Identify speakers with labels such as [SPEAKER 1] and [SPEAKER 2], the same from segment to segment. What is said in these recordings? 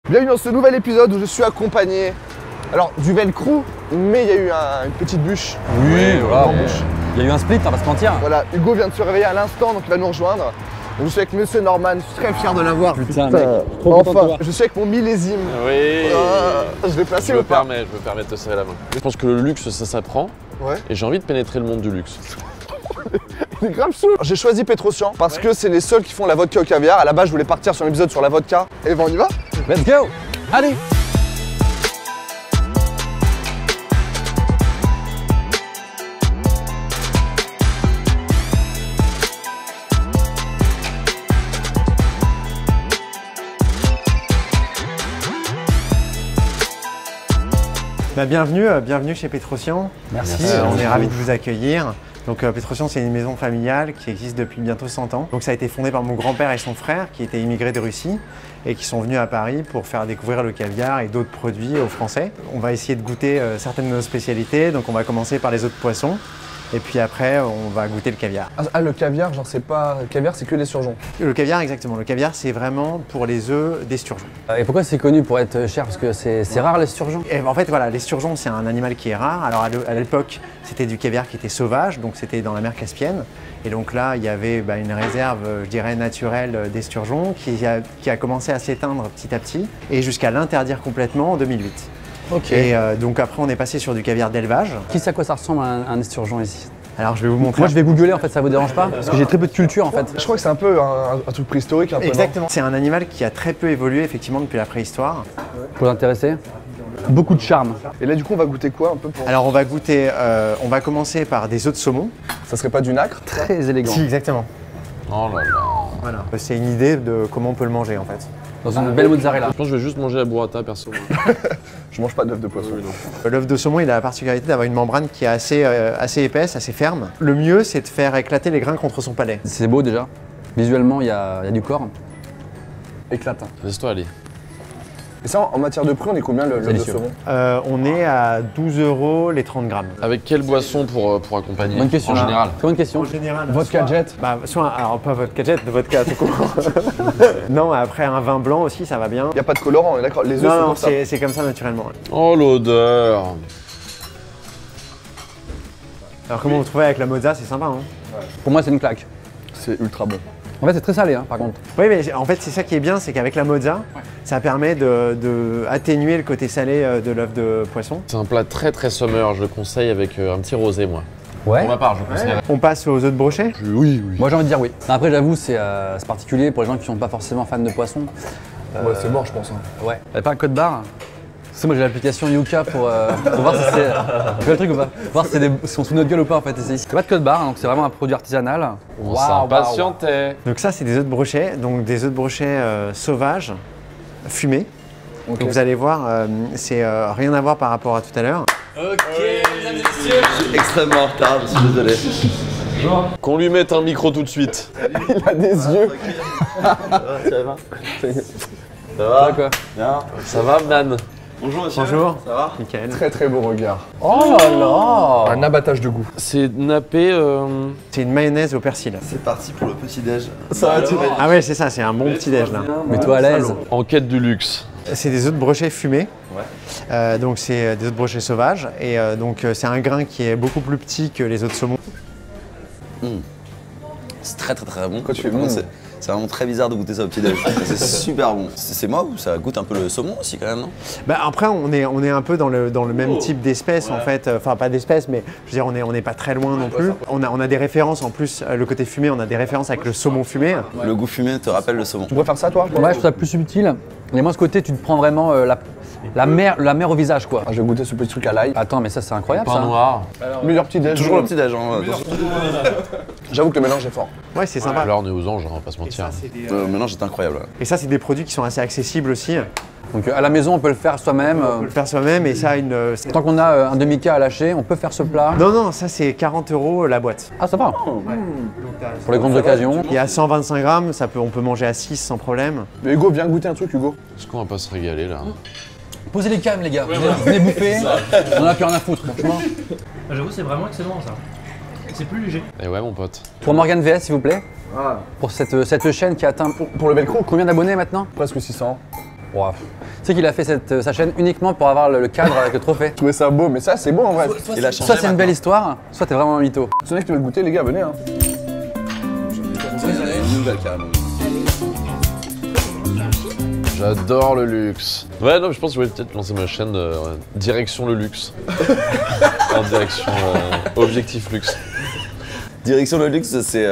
[SPEAKER 1] Bienvenue dans ce nouvel épisode où je suis accompagné alors du Velcro, mais il y a eu une petite bûche.
[SPEAKER 2] Oui, voilà.
[SPEAKER 1] Bûche.
[SPEAKER 2] Il y a eu un split, on va se mentir.
[SPEAKER 1] Voilà, Hugo vient de se réveiller à l'instant, donc il va nous rejoindre. Donc, je suis avec Monsieur Norman, je suis très fier de l'avoir.
[SPEAKER 2] Putain, mec, trop content de
[SPEAKER 1] enfin,
[SPEAKER 2] toi.
[SPEAKER 1] je suis avec mon millésime.
[SPEAKER 3] Oui.
[SPEAKER 1] Je l'ai placé
[SPEAKER 3] Je me
[SPEAKER 1] ou pas?
[SPEAKER 3] permets de te serrer la main. Je pense que le luxe, ça s'apprend.
[SPEAKER 1] Ouais.
[SPEAKER 3] Et j'ai envie de pénétrer le monde du luxe.
[SPEAKER 1] C'est grave chaud. J'ai choisi Petrosian parce que c'est les seuls qui font la vodka au caviar. À la base, je voulais partir sur un épisode sur la vodka. Et ben on y va.
[SPEAKER 2] Let's go. Allez.
[SPEAKER 4] Bienvenue chez Petrosian.
[SPEAKER 2] Merci.
[SPEAKER 4] On est ravis de vous accueillir. Donc Petrosian, c'est une maison familiale qui existe depuis bientôt 100 ans. Donc ça a été fondé par mon grand-père et son frère qui étaient immigrés de Russie et qui sont venus à Paris pour faire découvrir le caviar et d'autres produits aux Français. On va essayer de goûter certaines de nos spécialités. Donc on va commencer par les œufs de poisson. Et puis après, on va goûter le caviar.
[SPEAKER 1] Ah, le caviar, genre c'est pas. Le caviar, c'est que des surgeons.
[SPEAKER 4] Le caviar, exactement. Le caviar, c'est vraiment pour les œufs d'esturgeon.
[SPEAKER 2] Et pourquoi c'est connu pour être cher? Parce que c'est rare l'esturgeon.
[SPEAKER 4] Et en fait, voilà, l'esturgeon, c'est un animal qui est rare. Alors à l'époque, c'était du caviar qui était sauvage, donc c'était dans la mer Caspienne. Et donc là, il y avait une réserve, je dirais, naturelle d'esturgeon qui a commencé à s'éteindre petit à petit et jusqu'à l'interdire complètement en 2008.
[SPEAKER 2] Ok.
[SPEAKER 4] Et donc après, on est passé sur du caviar d'élevage.
[SPEAKER 2] Qui sait à quoi ça ressemble un esturgeon ici?
[SPEAKER 4] Alors je vais vous montrer.
[SPEAKER 2] Moi je vais googler en fait, ça vous dérange pas? Parce que j'ai très peu de culture en fait.
[SPEAKER 1] Je crois que c'est un peu un truc préhistorique. Un peu,
[SPEAKER 4] Exactement. C'est un animal qui a très peu évolué effectivement depuis la préhistoire.
[SPEAKER 2] Pour l'intéresser? Beaucoup de charme.
[SPEAKER 1] Et là, du coup, on va goûter quoi un peu pour.
[SPEAKER 4] Alors on va goûter, on va commencer par des œufs de saumon.
[SPEAKER 1] Ça serait pas du nacre?
[SPEAKER 2] Très élégant.
[SPEAKER 4] Si, exactement.
[SPEAKER 3] Oh là là.
[SPEAKER 4] Voilà. C'est une idée de comment on peut le manger en fait.
[SPEAKER 2] Dans une belle mozzarella.
[SPEAKER 3] Je pense que je vais juste manger la burrata perso.
[SPEAKER 1] Je mange pas d'œuf de poisson.
[SPEAKER 4] L'œuf de saumon, il a la particularité d'avoir une membrane qui est assez épaisse, assez ferme. Le mieux, c'est de faire éclater les grains contre son palais.
[SPEAKER 2] C'est beau déjà. Visuellement, il y a du corps. Éclatant.
[SPEAKER 3] Laisse-toi aller.
[SPEAKER 1] Et ça, en matière de prix, on est combien l'œuf de
[SPEAKER 2] Délicieux.
[SPEAKER 1] saumon?
[SPEAKER 4] On est à 12 € les 30 grammes.
[SPEAKER 3] Avec quelle boisson pour accompagner?
[SPEAKER 2] Bonne question.
[SPEAKER 3] En général.
[SPEAKER 2] Très bonne question.
[SPEAKER 4] général,
[SPEAKER 1] Vodka jet?
[SPEAKER 4] Bah, soit, alors pas vodka jet, vodka tout court. Non, après un vin blanc aussi, ça va bien.
[SPEAKER 1] Y a pas de colorant, on est d'accord? Les œufs sont
[SPEAKER 4] Non,
[SPEAKER 1] comme ça.
[SPEAKER 4] c'est comme ça naturellement.
[SPEAKER 3] Oh l'odeur.
[SPEAKER 4] Alors comment vous trouvez avec la mozza, c'est sympa, hein?
[SPEAKER 2] Pour moi, c'est une claque.
[SPEAKER 1] C'est ultra bon.
[SPEAKER 2] En fait, c'est très salé, hein, par contre.
[SPEAKER 4] Oui, mais en fait, c'est ça qui est bien, c'est qu'avec la mozza, ça permet de atténuer le côté salé de l'œuf de poisson.
[SPEAKER 3] C'est un plat très très summer, je le conseille avec un petit rosé moi.
[SPEAKER 2] Ouais.
[SPEAKER 3] Pour ma part, je le conseillerais.
[SPEAKER 4] On passe aux œufs de brochet.
[SPEAKER 3] Oui, oui.
[SPEAKER 2] Moi, j'ai envie de dire oui. Après, j'avoue, c'est particulier pour les gens qui sont pas forcément fans de poisson.
[SPEAKER 1] Ouais, c'est mort, je pense. Hein.
[SPEAKER 2] Ouais. T'avais pas un code barre? Tu sais, moi j'ai l'application Yuka pour voir si c'est. Tu vois le truc ou pas? Voir si on se fout de notre gueule ou pas en fait. C'est pas de code barre, donc c'est vraiment un produit artisanal.
[SPEAKER 3] On s'impatientait.
[SPEAKER 4] Donc ça, c'est des œufs de brochet, donc des œufs de brochet sauvages, fumés.
[SPEAKER 1] Ok.
[SPEAKER 4] Donc vous allez voir, c'est rien à voir par rapport à tout à l'heure.
[SPEAKER 5] Extrêmement en retard, je suis désolé.
[SPEAKER 3] Qu'on lui mette un micro tout de suite.
[SPEAKER 1] Il a des yeux.
[SPEAKER 5] Ça va
[SPEAKER 2] quoi?
[SPEAKER 5] Bien.
[SPEAKER 3] Ça va, Nan?
[SPEAKER 5] Bonjour monsieur.
[SPEAKER 4] Bonjour.
[SPEAKER 5] Ça va
[SPEAKER 4] Nickel.
[SPEAKER 1] Très très beau regard.
[SPEAKER 2] Oh là là!
[SPEAKER 1] Un abattage de goût.
[SPEAKER 3] C'est nappé.
[SPEAKER 4] C'est une mayonnaise au persil.
[SPEAKER 5] C'est parti pour le petit déj.
[SPEAKER 1] Ça va, tu vas.
[SPEAKER 4] Ah ouais, c'est ça, c'est un bon petit déj là.
[SPEAKER 2] Mets-toi à l'aise.
[SPEAKER 3] En quête du luxe.
[SPEAKER 4] C'est des œufs de brochet fumés.
[SPEAKER 5] Ouais.
[SPEAKER 4] Donc c'est des œufs de brochet sauvages et donc c'est un grain qui est beaucoup plus petit que les œufs de saumon.
[SPEAKER 5] C'est très très très bon.
[SPEAKER 1] Quand tu fais
[SPEAKER 5] Par contre,
[SPEAKER 1] bon.
[SPEAKER 5] c'est vraiment très bizarre de goûter ça au petit déj. C'est super bon. C'est moi ou ça goûte un peu le saumon aussi quand même, non?
[SPEAKER 4] Bah après on est un peu dans le même type d'espèce en fait, enfin pas d'espèce mais je veux dire on n'est pas très loin non plus. On a des références en plus, le côté fumé, on a des références avec le saumon fumé.
[SPEAKER 5] Le goût fumé te rappelle le saumon.
[SPEAKER 1] Tu préfères ça, toi?
[SPEAKER 2] Ouais, je trouve ça plus subtil. Et moi, ce côté, tu te prends vraiment la mer au visage quoi.
[SPEAKER 1] Ah, je vais goûter ce petit truc à l'ail.
[SPEAKER 2] Attends, mais ça, c'est incroyable
[SPEAKER 3] Pain
[SPEAKER 2] ça.
[SPEAKER 3] noir.
[SPEAKER 1] Meilleur petit déj.
[SPEAKER 5] Toujours le petit déj, hein.
[SPEAKER 1] J'avoue que le mélange est fort.
[SPEAKER 4] Ouais, c'est sympa.
[SPEAKER 3] Là, on est aux anges, on va pas se mentir.
[SPEAKER 5] Le mélange est incroyable.
[SPEAKER 4] Et ça c'est des produits qui sont assez accessibles aussi.
[SPEAKER 2] Donc à la maison, on peut le faire soi-même.
[SPEAKER 4] On peut le faire soi-même et ça a une.
[SPEAKER 2] Tant qu'on a un demi-cas à lâcher, on peut faire ce plat.
[SPEAKER 4] Non, ça c'est 40 € la boîte.
[SPEAKER 2] Ah, ça va. Pour les grandes occasions.
[SPEAKER 4] Il y a 125 grammes, on peut manger à 6 sans problème.
[SPEAKER 1] Mais Hugo, viens goûter un truc, Hugo.
[SPEAKER 3] Est-ce qu'on va pas se régaler là?
[SPEAKER 2] Posez les calmes, les gars. Venez bouffer. On en a plus rien à foutre, franchement.
[SPEAKER 6] J'avoue, c'est vraiment excellent ça. C'est plus léger.
[SPEAKER 3] Eh ouais, mon pote.
[SPEAKER 2] Pour Morgan VS, s'il vous plaît.
[SPEAKER 1] Ah,
[SPEAKER 2] Pour cette chaîne qui a atteint
[SPEAKER 1] pour le Velcro,
[SPEAKER 2] combien d'abonnés maintenant?
[SPEAKER 1] presque 600.
[SPEAKER 2] Wow. Tu sais qu'il a fait sa chaîne uniquement pour avoir le cadre avec le trophée.
[SPEAKER 1] Je trouvais ça beau, mais ça c'est beau en vrai.
[SPEAKER 5] Il a changé.
[SPEAKER 2] Soit c'est une belle
[SPEAKER 5] maintenant.
[SPEAKER 2] histoire, soit t'es vraiment un mytho.
[SPEAKER 1] C'est vrai que tu veux le goûter, les gars, venez. Hein.
[SPEAKER 5] Une nouvelle carrément.
[SPEAKER 3] J'adore le luxe. Ouais, non, je pense que je vais peut-être lancer ma chaîne Direction le luxe. En direction Objectif luxe.
[SPEAKER 5] Direction le luxe, c'est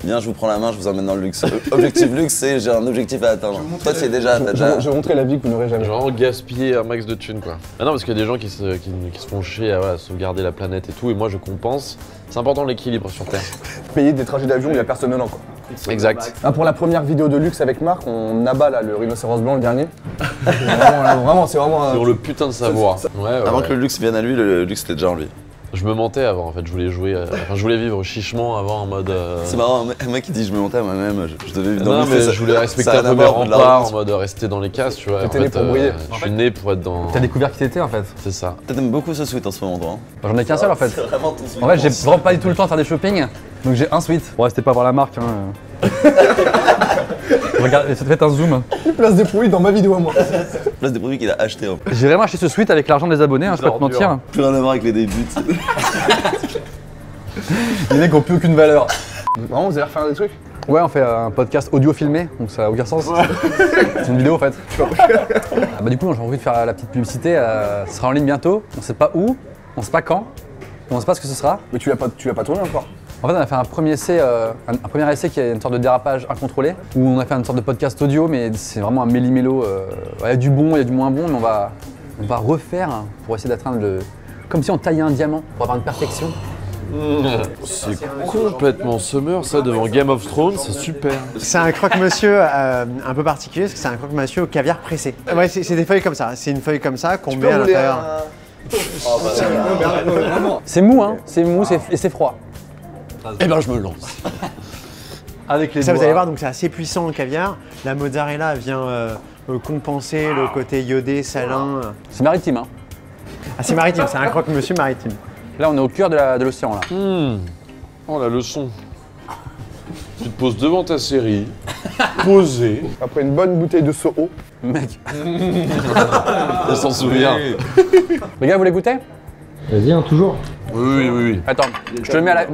[SPEAKER 5] viens, je vous prends la main, je vous emmène dans le luxe. Objectif luxe, c'est j'ai un objectif à atteindre. Toi, tu es déjà.
[SPEAKER 1] Je vais montrer la vie que vous n'aurez jamais.
[SPEAKER 3] J'ai vraiment gaspillé un max de thunes, quoi. Ah non, parce qu'il y a des gens qui se font chier à sauvegarder la planète et tout, et moi je compense. C'est important l'équilibre sur Terre.
[SPEAKER 1] Payer des trajets d'avion, il n'y a personne dedans quoi.
[SPEAKER 3] Exact.
[SPEAKER 1] Ah, pour la première vidéo de luxe avec Marc, on abat là, le rhinocéros blanc le dernier. Vraiment, c'est vraiment.
[SPEAKER 3] Sur le putain de savoir. Ouais,
[SPEAKER 5] Avant
[SPEAKER 3] ouais.
[SPEAKER 5] que le luxe vienne à lui, le luxe était déjà en lui.
[SPEAKER 3] Je me mentais avant, en fait. Je voulais jouer. Enfin, je voulais vivre chichement avant en mode.
[SPEAKER 5] C'est marrant, un mec qui dit je me montais à moi-même, je devais vivre dans
[SPEAKER 3] Non,
[SPEAKER 5] le
[SPEAKER 3] mais
[SPEAKER 5] luxe.
[SPEAKER 3] je voulais respecter
[SPEAKER 5] ça a
[SPEAKER 3] un peu
[SPEAKER 5] rien
[SPEAKER 3] mes
[SPEAKER 5] à voir, de la
[SPEAKER 3] remparts,
[SPEAKER 5] revanche.
[SPEAKER 3] en mode rester dans les cases, tu vois.
[SPEAKER 1] T'étais
[SPEAKER 3] En
[SPEAKER 1] né
[SPEAKER 3] fait,
[SPEAKER 1] pour briller.
[SPEAKER 3] Je suis né pour être dans.
[SPEAKER 2] T'as découvert qui t'étais en fait.
[SPEAKER 3] C'est ça.
[SPEAKER 5] T'aimes beaucoup ce sweat en ce moment, toi. Hein.
[SPEAKER 2] J'en ai qu'un seul en fait.
[SPEAKER 5] C'est vraiment ton sweat.
[SPEAKER 2] En fait, j'ai vraiment pas du tout le temps de faire des shopping, donc j'ai un sweat. Bon, c'était pas voir la marque. Hein. Regarde, faites un zoom.
[SPEAKER 1] Il place des produits dans ma vidéo à moi.
[SPEAKER 5] Place des produits qu'il a achetés. Hein.
[SPEAKER 2] J'ai vraiment acheté ce sweat avec l'argent des abonnés, hein, je peux pas te mentir.
[SPEAKER 5] Plus rien à voir avec les débuts.
[SPEAKER 2] Les mecs ont plus aucune valeur.
[SPEAKER 1] Vraiment, vous allez refaire des trucs?
[SPEAKER 2] Ouais, on fait un podcast audio filmé, donc ça a aucun sens. C'est une vidéo en fait. Bah, du coup, j'ai envie de faire la petite publicité. Ça sera en ligne bientôt. On sait pas où, on sait pas quand, on sait pas ce que ce sera.
[SPEAKER 1] Mais tu l'as pas tourné encore?
[SPEAKER 2] En fait, on a fait un premier essai, un premier essai qui est une sorte de dérapage incontrôlé, où on a fait une sorte de podcast audio, mais c'est vraiment un méli-mélo. Il y a du bon, il y a du moins bon, mais on va refaire pour essayer d'atteindre le. Comme si on taillait un diamant pour avoir une perfection.
[SPEAKER 3] C'est complètement summer, ça, devant Game of Thrones, c'est super.
[SPEAKER 4] C'est un croque-monsieur un peu particulier parce que c'est un croque-monsieur au caviar pressé. Ouais, c'est des feuilles comme ça. C'est une feuille comme ça qu'on met à l'intérieur.
[SPEAKER 2] C'est mou, hein, c'est mou et c'est froid.
[SPEAKER 3] Eh ben, je me lance.
[SPEAKER 2] Avec les
[SPEAKER 4] Ça, vous
[SPEAKER 2] doigts.
[SPEAKER 4] allez voir, donc c'est assez puissant le caviar. La mozzarella vient compenser le côté iodé, salin.
[SPEAKER 2] C'est maritime, hein.
[SPEAKER 4] Ah, c'est maritime, c'est un croque-monsieur maritime.
[SPEAKER 2] Là, on est au cœur de l'océan, là.
[SPEAKER 3] Oh, la leçon. Tu te poses devant ta série, posé.
[SPEAKER 1] Après une bonne bouteille de Soho.
[SPEAKER 2] Mec.
[SPEAKER 3] Elle s'en souvient.
[SPEAKER 2] Les gars, vous voulez goûter?
[SPEAKER 6] Vas-y, hein, toujours.
[SPEAKER 3] Oui.
[SPEAKER 2] Attends, je te le mets à la.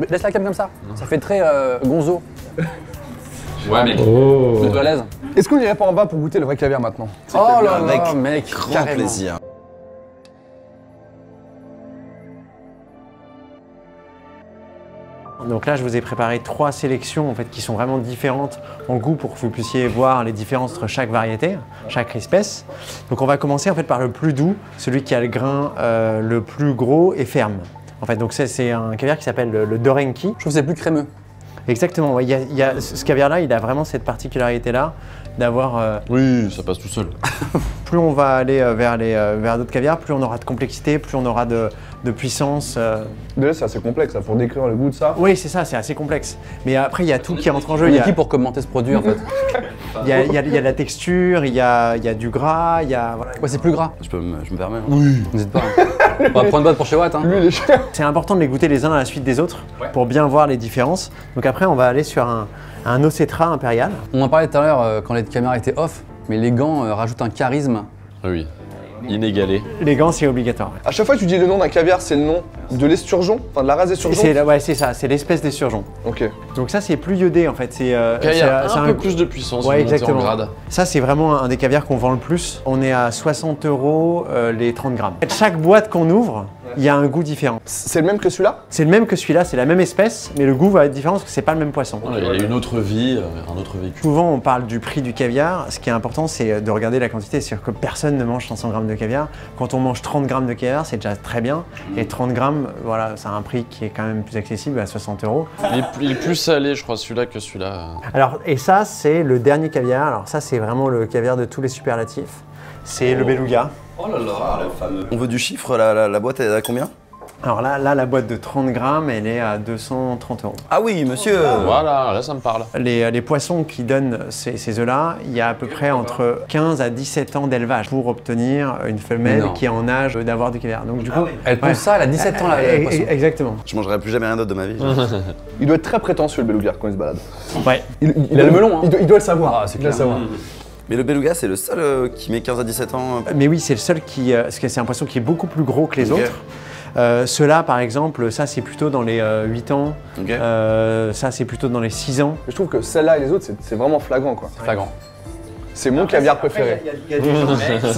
[SPEAKER 2] Laisse la cam comme ça. Ça fait très gonzo.
[SPEAKER 3] Ouais, mais.
[SPEAKER 6] Oh.
[SPEAKER 2] Mets-toi à l'aise.
[SPEAKER 1] Est-ce qu'on irait pas en bas pour goûter le vrai caviar maintenant?
[SPEAKER 2] Oh là
[SPEAKER 5] Avec
[SPEAKER 2] là, mec.
[SPEAKER 5] grand
[SPEAKER 2] carrément.
[SPEAKER 5] plaisir.
[SPEAKER 4] Donc là, je vous ai préparé 3 sélections en fait, qui sont vraiment différentes en goût pour que vous puissiez voir les différences entre chaque variété, chaque espèce. Donc on va commencer en fait, par le plus doux, celui qui a le grain le plus gros et ferme. En fait, donc c'est un caviar qui s'appelle le Dorenki.
[SPEAKER 2] Je trouve que c'est plus crémeux.
[SPEAKER 4] Exactement, ouais, ce caviar-là, il a vraiment cette particularité-là d'avoir...
[SPEAKER 3] Oui, ça passe tout seul.
[SPEAKER 4] plus on va aller vers d'autres caviars, plus on aura de complexité, plus on aura de puissance.
[SPEAKER 1] Déjà, c'est assez complexe ça, pour décrire le goût de ça.
[SPEAKER 4] Oui, c'est ça, c'est assez complexe. Mais après, il y a tout qui entre en jeu.
[SPEAKER 2] Il y a qui pour commenter ce produit en fait?
[SPEAKER 4] Il y a la texture, il y a du gras, il y a... voilà.
[SPEAKER 2] Ouais, c'est plus gras.
[SPEAKER 5] Je me permets. Hein.
[SPEAKER 2] N'hésite pas. Hein. On va prendre une boîte pour chez Watt. Hein.
[SPEAKER 1] Lui, il est cher.
[SPEAKER 4] C'est important de les goûter les uns à la suite des autres pour bien voir les différences. Donc après, on va aller sur un Ocetra impérial.
[SPEAKER 2] On en parlait tout à l'heure quand les caméras étaient off, mais les gants rajoutent un charisme.
[SPEAKER 3] Oui. Inégalé.
[SPEAKER 4] Les gants, c'est obligatoire.
[SPEAKER 1] À chaque fois que tu dis le nom d'un caviar, c'est le nom de l'esturgeon, enfin de la race d'esturgeon.
[SPEAKER 4] C'est ça, c'est l'espèce d'esturgeon.
[SPEAKER 1] Ok.
[SPEAKER 4] Donc ça, c'est plus iodé en fait.
[SPEAKER 3] Il y a
[SPEAKER 4] c'est
[SPEAKER 3] un peu plus de puissance,
[SPEAKER 4] Ouais,
[SPEAKER 3] une montée en
[SPEAKER 4] exactement.
[SPEAKER 3] grade.
[SPEAKER 4] Ça, c'est vraiment un des caviars qu'on vend le plus. On est à 60 € les 30 grammes. Chaque boîte qu'on ouvre, il y a un goût différent.
[SPEAKER 1] C'est le même que celui-là?
[SPEAKER 4] C'est le même que celui-là, c'est la même espèce, mais le goût va être différent parce que c'est pas le même poisson.
[SPEAKER 3] Voilà, il a une autre vie, un autre vécu.
[SPEAKER 4] Souvent, on parle du prix du caviar. Ce qui est important, c'est de regarder la quantité. C'est-à-dire que personne ne mange 500 grammes de caviar. Quand on mange 30 grammes de caviar, c'est déjà très bien. Et 30 grammes, voilà, c'est un prix qui est quand même plus accessible à 60 €.
[SPEAKER 3] Il est plus salé, je crois, celui-là que celui-là.
[SPEAKER 4] Alors, et ça, c'est le dernier caviar. Alors ça, c'est vraiment le caviar de tous les superlatifs. C'est le beluga.
[SPEAKER 5] Oh là là, le fameux. On veut du chiffre, la boîte elle est à combien?
[SPEAKER 4] Alors là, la boîte de 30 grammes, elle est à 230 €.
[SPEAKER 5] Ah oui, monsieur.
[SPEAKER 3] Voilà, là ça me parle.
[SPEAKER 4] Les poissons qui donnent ces œufs-là, il y a à peu près entre 15 à 17 ans d'élevage pour obtenir une femelle
[SPEAKER 2] Non.
[SPEAKER 4] qui est en âge d'avoir du caviar. Donc du coup,
[SPEAKER 2] Elle pond ça, elle a 17 ans là. le poisson.
[SPEAKER 4] Exactement.
[SPEAKER 5] Je mangerai plus jamais rien d'autre de ma vie.
[SPEAKER 1] Il doit être très prétentieux le beluga quand il se balade.
[SPEAKER 4] Ouais.
[SPEAKER 2] Il a le melon, hein.
[SPEAKER 1] Il doit le savoir.
[SPEAKER 2] Ah, c'est
[SPEAKER 1] Il doit le
[SPEAKER 2] clair.
[SPEAKER 1] savoir.
[SPEAKER 5] Mais le beluga, c'est le seul qui met 15 à 17 ans.
[SPEAKER 4] Mais oui, c'est le seul qui, parce que c'est l'impression qu'il est beaucoup plus gros que les
[SPEAKER 5] Ok.
[SPEAKER 4] autres. Ceux-là, par exemple, ça c'est plutôt dans les 8 ans,
[SPEAKER 5] Ok.
[SPEAKER 4] ça c'est plutôt dans les 6 ans.
[SPEAKER 1] Je trouve que celle-là et les autres, c'est vraiment flagrant quoi.
[SPEAKER 2] Flagrant.
[SPEAKER 1] C'est mon caviar préféré.
[SPEAKER 4] Il y a des gens,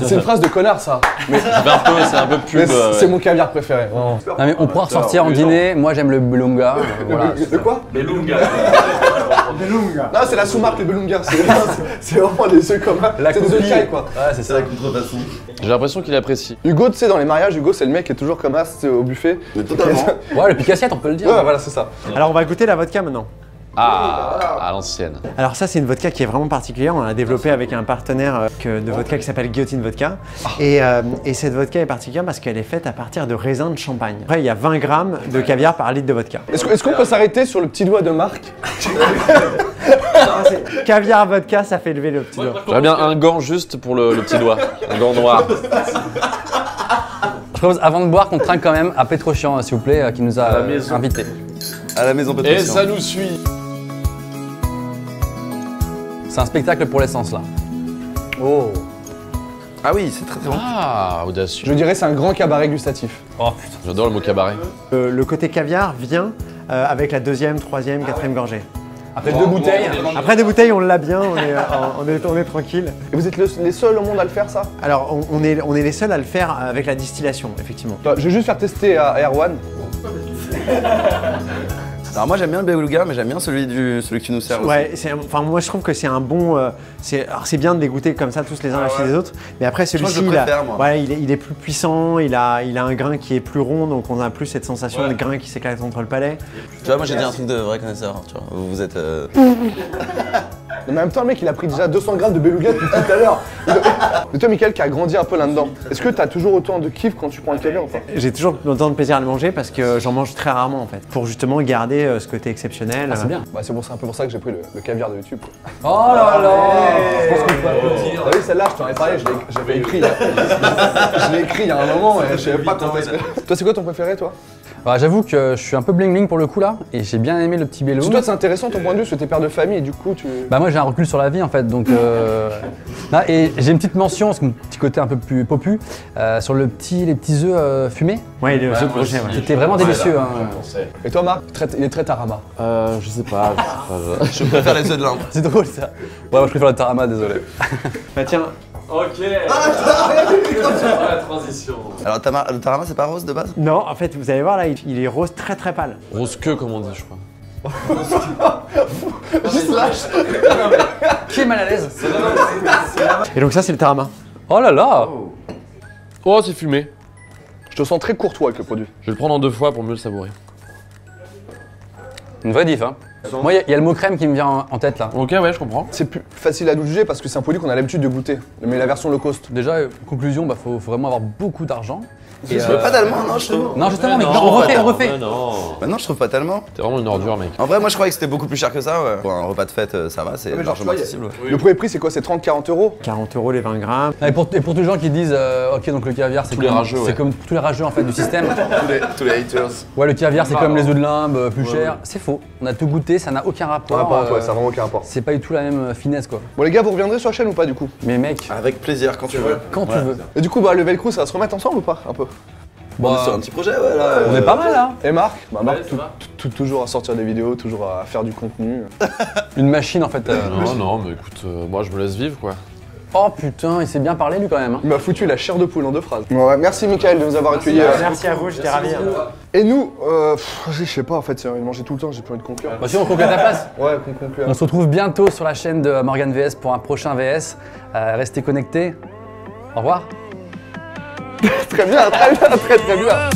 [SPEAKER 1] C'est une phrase de connard ça. Mais
[SPEAKER 3] C'est un peu pub.
[SPEAKER 1] mais c'est mon caviar préféré. vraiment.
[SPEAKER 2] Non, mais on pourra ressortir en dîner. Moi, j'aime le beluga. Voilà.
[SPEAKER 1] De quoi?
[SPEAKER 6] Beluga.
[SPEAKER 1] Non, c'est la sous-marque le beluga. C'est vraiment des œufs comme
[SPEAKER 2] La
[SPEAKER 1] c'est des œufs de
[SPEAKER 2] coquille.
[SPEAKER 1] caille quoi.
[SPEAKER 2] Ouais, c'est ça.
[SPEAKER 5] contrefaçon.
[SPEAKER 3] J'ai l'impression qu'il apprécie.
[SPEAKER 1] Hugo, tu sais, dans les mariages, Hugo, c'est le mec qui est toujours comme ça, c'est au buffet.
[SPEAKER 5] Mais totalement.
[SPEAKER 2] Ouais, le pique-assiette, on peut le dire.
[SPEAKER 1] Ouais, voilà, c'est ça.
[SPEAKER 4] Alors on va goûter la vodka maintenant.
[SPEAKER 3] Ah, à l'ancienne.
[SPEAKER 4] Alors ça c'est une vodka qui est vraiment particulière, on l'a développée avec un partenaire de vodka qui s'appelle Guillotine Vodka. Et cette vodka est particulière parce qu'elle est faite à partir de raisins de champagne. Après il y a 20 grammes de caviar par litre de vodka.
[SPEAKER 1] Est-ce qu'on peut s'arrêter sur le petit doigt de Marc?
[SPEAKER 4] Caviar vodka, ça fait lever le petit doigt.
[SPEAKER 3] J'aurais bien un gant juste pour le petit doigt. Un gant noir.
[SPEAKER 2] Je propose, avant de boire, qu'on trinque quand même à Pétrochian, s'il vous plaît, qui nous a invités.
[SPEAKER 5] À la maison
[SPEAKER 3] Et
[SPEAKER 5] Pétrosian.
[SPEAKER 3] ça nous suit.
[SPEAKER 2] C'est un spectacle pour l'essence, là.
[SPEAKER 1] Oh.
[SPEAKER 5] Ah oui, c'est très très bon.
[SPEAKER 3] Ah, audacieux.
[SPEAKER 1] Je dirais c'est un grand cabaret gustatif.
[SPEAKER 2] Oh putain.
[SPEAKER 3] J'adore le mot cabaret.
[SPEAKER 4] Le côté caviar vient avec la deuxième, troisième, quatrième gorgée.
[SPEAKER 2] Après 2 bouteilles.
[SPEAKER 4] Après des bouteilles, on l'a bien, on est tranquille.
[SPEAKER 1] Et vous êtes les seuls au monde à le faire ça?
[SPEAKER 4] Alors on est les seuls à le faire avec la distillation, effectivement.
[SPEAKER 1] Bah, je vais juste faire tester à Erwan.
[SPEAKER 5] Alors moi j'aime bien le beluga, mais j'aime bien celui que tu nous sers aussi.
[SPEAKER 4] Ouais, enfin moi je trouve que c'est un bon. Alors c'est bien de les goûter comme ça tous les uns à la suite des autres, mais après
[SPEAKER 5] crois que
[SPEAKER 4] celui-ci
[SPEAKER 5] je le préfère, moi.
[SPEAKER 4] ouais, il est plus puissant, il a un grain qui est plus rond, donc on a plus cette sensation de grain qui s'éclate entre le palais.
[SPEAKER 5] Tu vois, moi j'ai dit un truc de vrai connaisseur. Tu vois. Vous êtes.
[SPEAKER 1] Mais en même temps, le mec, il a pris déjà 200 grammes de beluga depuis tout à l'heure. Mais toi, Mickaël, qui a grandi un peu là-dedans, est-ce que t'as toujours autant de kiff quand tu prends le caviar ou pas?
[SPEAKER 4] J'ai toujours autant de plaisir à le manger parce que j'en mange très rarement en fait, pour justement garder ce côté exceptionnel.
[SPEAKER 2] Ah, c'est bien.
[SPEAKER 1] Bah, c'est un peu pour ça que j'ai pris le caviar de YouTube. Quoi.
[SPEAKER 2] Oh là là.
[SPEAKER 1] Je pense qu'on peut applaudir. Ah oui, celle-là, je t'en ai parlé, j'avais écrit. Je l'ai écrit il y a un moment et je savais pas comment est-ce que. Toi, c'est quoi ton préféré, toi?
[SPEAKER 2] Bah, j'avoue que je suis un peu bling bling pour le coup là, et j'ai bien aimé le petit bélo.
[SPEAKER 1] Parce que toi, c'est intéressant ton point de vue, parce que t'es père de famille et du coup, tu.
[SPEAKER 2] Bah moi j'ai un recul sur la vie en fait, donc non, et j'ai une petite mention, parce que mon petit côté un peu plus popu, sur les petits œufs fumés.
[SPEAKER 4] Ouais, les œufs de brochet, ouais.
[SPEAKER 2] C'était vraiment délicieux. Hein.
[SPEAKER 1] Et toi, Marc, il est très tarama.
[SPEAKER 3] Je sais pas.
[SPEAKER 5] Je préfère les œufs de limbe.
[SPEAKER 2] C'est drôle ça. Ouais, moi je préfère le tarama, désolé.
[SPEAKER 4] Bah tiens,
[SPEAKER 6] Ok. La transition.
[SPEAKER 5] Alors le tarama c'est pas rose de base?
[SPEAKER 4] non, en fait vous allez voir là, il est rose très très pâle.
[SPEAKER 3] Rose queue, comme on dit, je crois.
[SPEAKER 1] Juste lâche.
[SPEAKER 2] Qui est mal à l'aise?
[SPEAKER 4] Et donc ça c'est le tarama.
[SPEAKER 2] Oh là là.
[SPEAKER 3] Oh, c'est fumé.
[SPEAKER 1] Je te sens très courtois avec le produit.
[SPEAKER 3] Je vais le prendre en 2 fois pour mieux le savourer.
[SPEAKER 2] Une vraie diff hein. Moi il y a le mot crème qui me vient en tête là.
[SPEAKER 3] Ok, ouais, je comprends.
[SPEAKER 1] C'est plus facile à nous juger parce que c'est un produit qu'on a l'habitude de goûter. Mais la version low cost.
[SPEAKER 2] Déjà, conclusion, bah faut vraiment avoir beaucoup d'argent. Et,
[SPEAKER 5] Pas tellement, non, je trouve.
[SPEAKER 2] non justement, mais on refait.
[SPEAKER 3] Non.
[SPEAKER 5] Bah non, je trouve pas tellement.
[SPEAKER 3] T'es vraiment une ordure, mec.
[SPEAKER 5] En vrai, moi je croyais que c'était beaucoup plus cher que ça. Ouais. Pour un repas de fête, ça va, c'est
[SPEAKER 1] mais genre,
[SPEAKER 5] largement
[SPEAKER 1] tu vois,
[SPEAKER 5] accessible. Ouais.
[SPEAKER 1] Le premier prix, c'est quoi? C'est 30-40 euros.
[SPEAKER 4] 40 € les 20 grammes.
[SPEAKER 2] Et pour tous les gens qui disent ok donc le caviar c'est
[SPEAKER 3] Tous les
[SPEAKER 2] comme,
[SPEAKER 3] rageux,
[SPEAKER 2] c'est
[SPEAKER 3] ouais.
[SPEAKER 2] comme tous les rageux en fait du système.
[SPEAKER 5] Tous les haters.
[SPEAKER 2] Ouais le caviar c'est comme les œufs de limbe, plus cher. C'est faux. On a tout goûté, ça n'a aucun rapport.
[SPEAKER 1] Ouais, ça n'a vraiment aucun rapport.
[SPEAKER 2] C'est pas du tout la même finesse quoi.
[SPEAKER 1] Bon, les gars, vous reviendrez sur la chaîne ou pas du coup?
[SPEAKER 2] Mais mec,
[SPEAKER 5] Avec plaisir, quand tu veux.
[SPEAKER 2] quand tu veux.
[SPEAKER 1] Et du coup, bah, le Velcro, ça va se remettre ensemble ou pas? Un peu.
[SPEAKER 5] On est sur un petit projet, ouais, là.
[SPEAKER 2] On est pas mal là.
[SPEAKER 1] Et Marc? Bah, Marc,
[SPEAKER 6] Ouais, ça va.
[SPEAKER 1] toujours à sortir des vidéos, toujours à faire du contenu.
[SPEAKER 2] Une machine en fait.
[SPEAKER 3] Non, mais écoute, moi je me laisse vivre, quoi.
[SPEAKER 2] Oh putain, il s'est bien parlé lui quand même. Hein.
[SPEAKER 1] Il m'a foutu la chair de poule en 2 phrases. Ouais, merci Mickaël de nous avoir accueillis.
[SPEAKER 4] Merci à vous, j'étais ravi.
[SPEAKER 1] Et nous, je sais pas en fait, il mangeait tout le temps, j'ai plus envie de conclure.
[SPEAKER 2] Bah si on conclut à ta place.
[SPEAKER 1] Ouais, qu'on conclue.
[SPEAKER 2] On se retrouve bientôt sur la chaîne de Morgan VS pour un prochain VS. Restez connectés. Au revoir.
[SPEAKER 1] Très bien, très bien, très bien.